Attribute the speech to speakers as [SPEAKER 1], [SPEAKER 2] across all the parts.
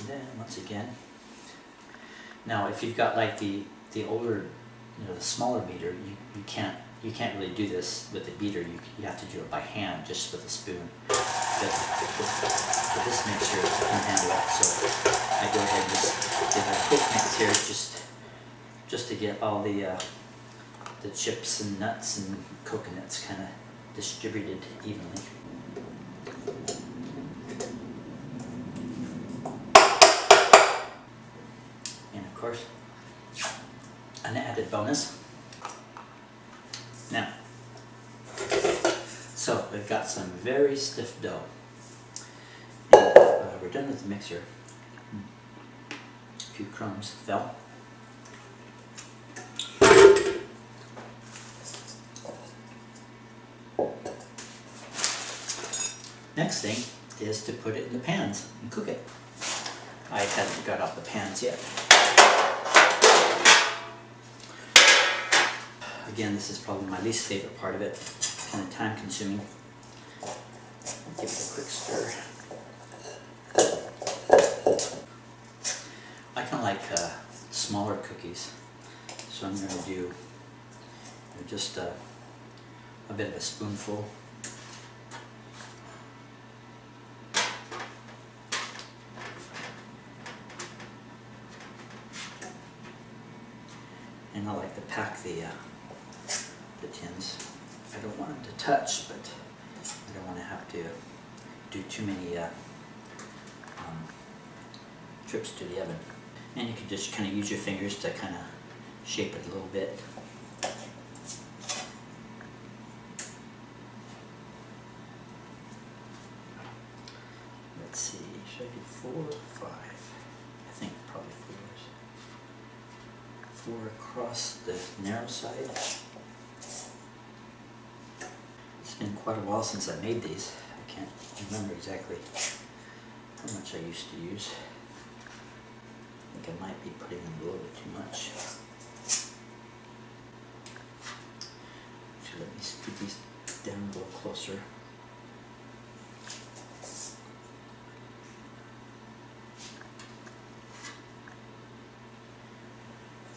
[SPEAKER 1] And then once again, now if you've got like the older, the smaller beater, you can't really do this with the beater. You have to do it by hand, just with a spoon. But this mixture can handle it, so I go ahead and just give it a quick mix here, just to get all the chips and nuts and coconuts kind of distributed evenly. And of course, an added bonus. Now, so we've got some very stiff dough. And, we're done with the mixer. A few crumbs fell. Next thing is to put it in the pans and cook it. I hadn't got out the pans yet. Again, this is probably my least favorite part of it. Kind of time consuming. Give it a quick stir. I kind of like smaller cookies, so I'm going to do just a bit of a spoonful. And I like to pack the tins. I don't want them to touch, but I don't want to have to do too many trips to the oven. And you can just kind of use your fingers to kind of shape it a little bit. Let's see, should I do 4 or 5? I think probably 4. 4 across the narrow side. It's been quite a while since I made these. I can't remember exactly how much I used to use. I think I might be putting in a little bit too much. Actually, let me scoot these down a little closer.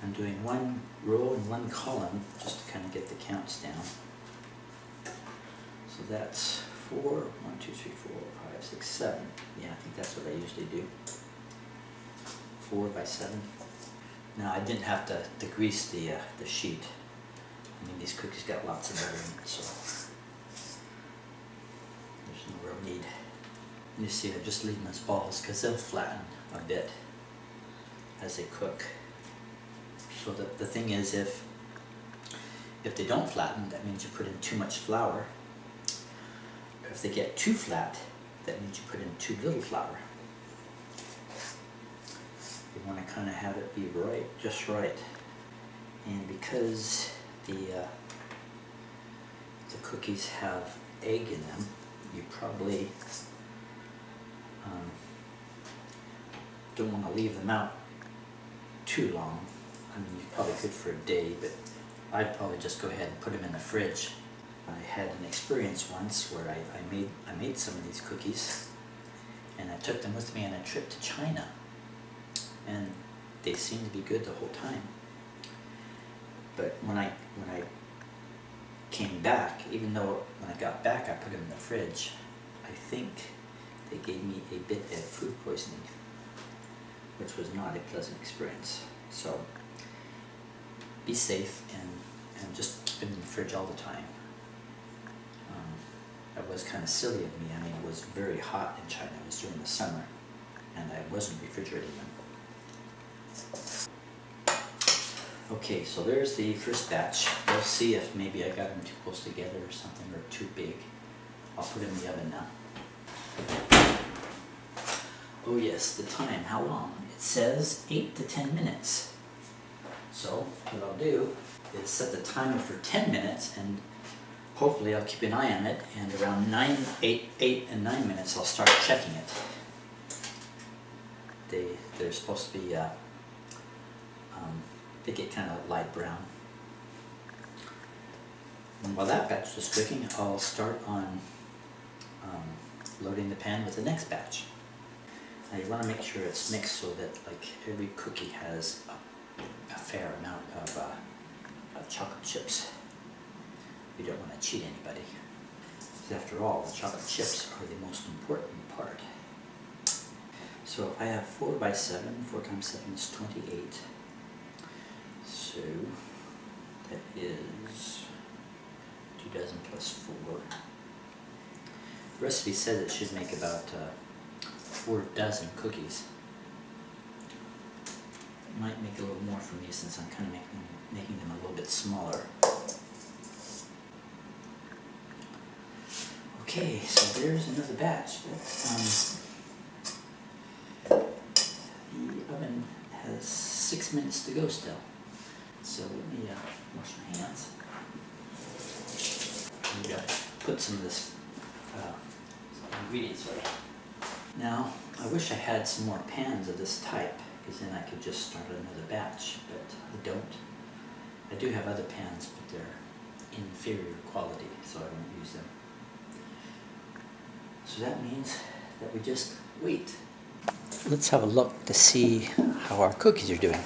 [SPEAKER 1] I'm doing 1 row and 1 column just to kind of get the counts down. So that's 4, 1, 2, 3, 4, 5, 6, 7. Yeah, I think that's what I usually do. 4 by 7. Now I didn't have to grease the sheet. I mean, these cookies got lots of butter in it, so there's no real need. And you see, I'm just leaving those balls because they'll flatten a bit as they cook. So the thing is, if they don't flatten, that means you put in too much flour. If they get too flat, that means you put in too little flour. You want to kind of have it be right, just right. And because the cookies have egg in them, you probably don't want to leave them out too long. I mean, you probably could for a day, but I'd probably just go ahead and put them in the fridge. I had an experience once where I made some of these cookies, and I took them with me on a trip to China, and they seemed to be good the whole time. But when I came back, even though when I got back I put them in the fridge, I think they gave me a bit of food poisoning, which was not a pleasant experience. So be safe and just keep them in the fridge all the time. That was kind of silly of me. I mean, it was very hot in China. It was during the summer, and I wasn't refrigerating them. Okay, so there's the first batch. We'll see if maybe I got them too close together or something, or too big. I'll put them in the oven now. Oh yes, the time, how long? It says 8 to 10 minutes. So what I'll do is set the timer for 10 minutes, and hopefully I'll keep an eye on it, and around 8 and 9 minutes I'll start checking it. They're supposed to be, they get kind of light brown. And while that batch is cooking, I'll start on loading the pan with the next batch. Now you want to make sure it's mixed so that like every cookie has a fair amount of chocolate chips. You don't want to cheat anybody. Because after all, the chocolate chips are the most important part. So if I have 4 by 7, 4 times 7 is 28. So that is 2 dozen plus 4. The recipe says it should make about 4 dozen cookies. It might make a little more for me since I'm kind of making them a little bit smaller. Okay, so there's another batch. The oven has 6 minutes to go still. So let me wash my hands. And put some of this ingredients away. Now, I wish I had some more pans of this type, because then I could just start another batch, but I don't. I do have other pans, but they're inferior quality, so I don't use them. So that means that we just wait. Let's have a look to see how our cookies are doing.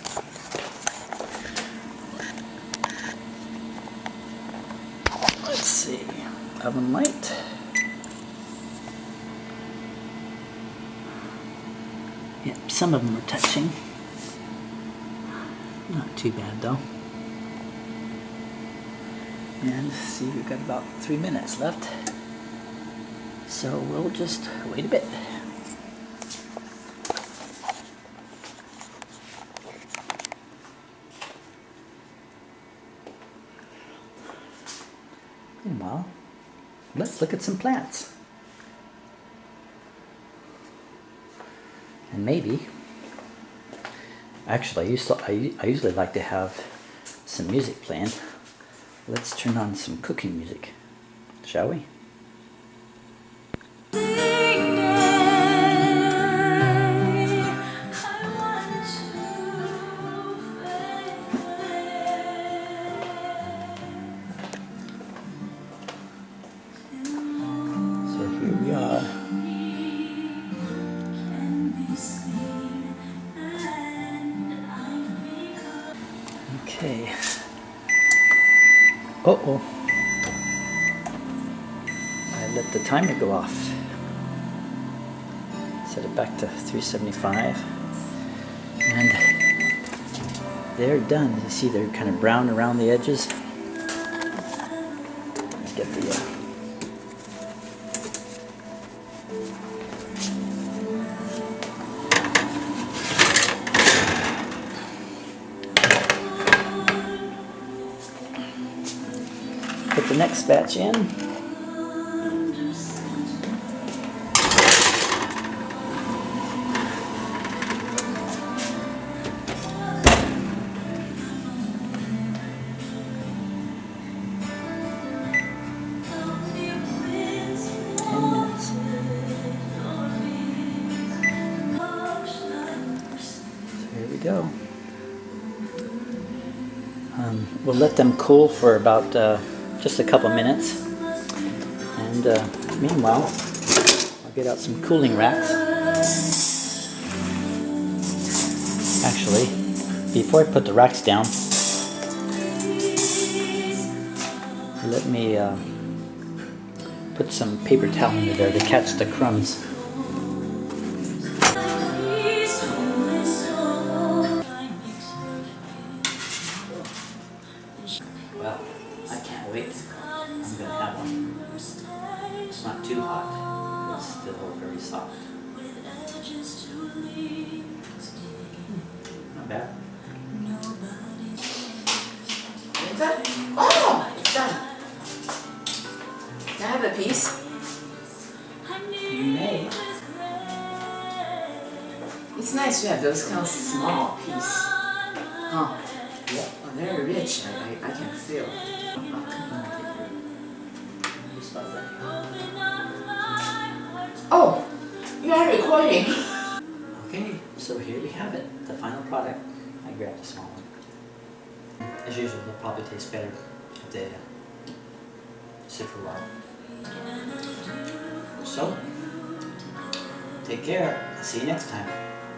[SPEAKER 1] Let's see, oven light. Yep, some of them are touching. Not too bad though. And see, we've got about 3 minutes left. So we'll just wait a bit. Meanwhile, let's look at some plants. And maybe, actually I usually like to have some music playing. Let's turn on some cooking music, shall we? So here we are. Okay. Uh-oh. I let the timer go off. Set it back to 375. And they're done. You see they're kind of brown around the edges. Let's get the put the next batch in. Go. We'll let them cool for about just a couple minutes, and meanwhile I'll get out some cooling racks. Actually, before I put the racks down, let me put some paper towel under there to catch the crumbs. Well, I can't wait. I'm going to have one. It's not too hot. It's still very soft. Not bad.
[SPEAKER 2] It's done? Oh, it's done. Can I have a piece?
[SPEAKER 1] You may.
[SPEAKER 2] It's nice to have those kind of small pieces. Oh,
[SPEAKER 1] Yeah.
[SPEAKER 2] oh, very rich. I can feel. Oh, you are recording.
[SPEAKER 1] Okay, so here we have it, the final product. I grabbed a small one. As usual, they'll probably taste better if they sit for a while. So, Take care. See you next time.